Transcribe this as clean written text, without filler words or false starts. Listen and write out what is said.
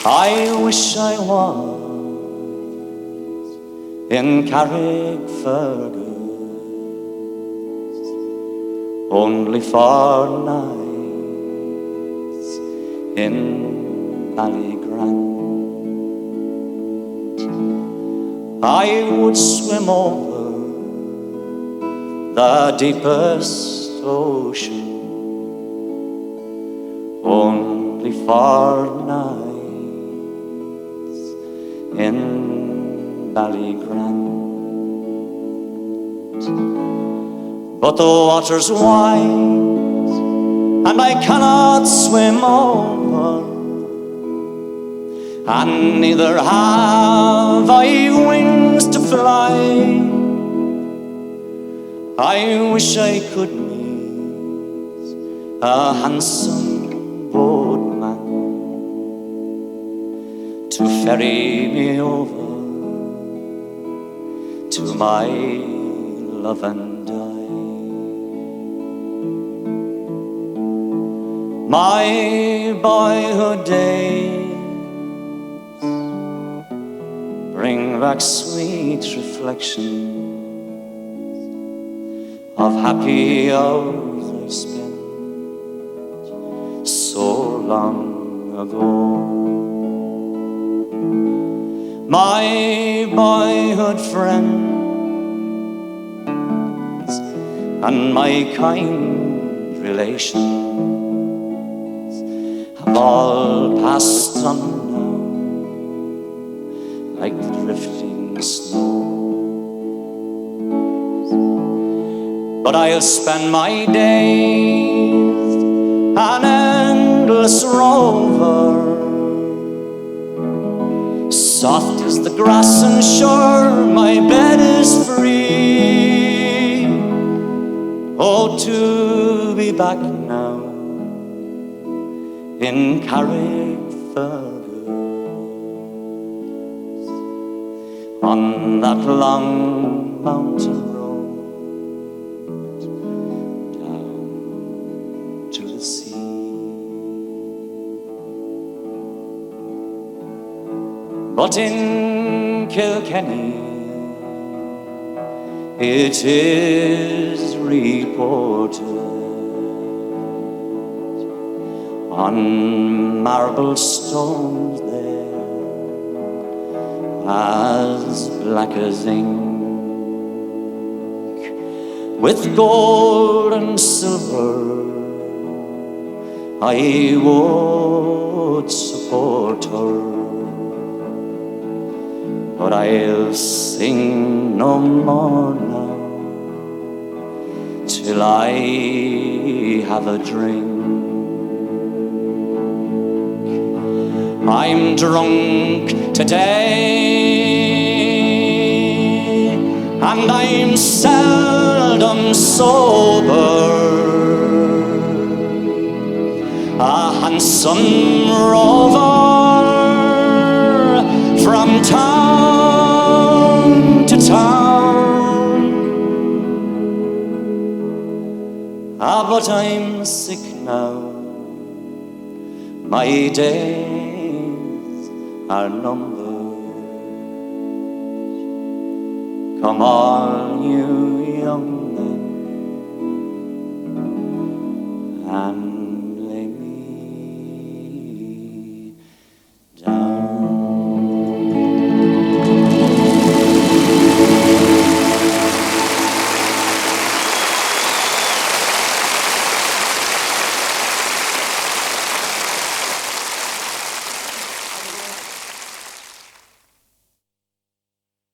I wish I was in Carrickfergus only for nights in Ballygrant. I would swim over the deepest ocean only for nights in Ballygrant. But the water's wide and I cannot swim over, and neither have I wings to fly. I wish I could meet a handsome boatman to ferry me over to my love and die. My boyhood days bring back sweet reflections of happy hours I spent so long ago. My boyhood friends and my kind relations have all passed on now like drifting snow. But I'll spend my days an endless rover, soft as the grass and sure my bed is free. Oh, to be back now in Carrickfergus on that long mountain road down to the sea. But in Kilkenny it is reported on marble stones there as black as ink, with gold and silver I would support her. But I'll sing no more now till I have a drink. I'm drunk today and I'm seldom sober. A handsome rover from town to town. But I'm sick now, my days are numbered. Come all you young men and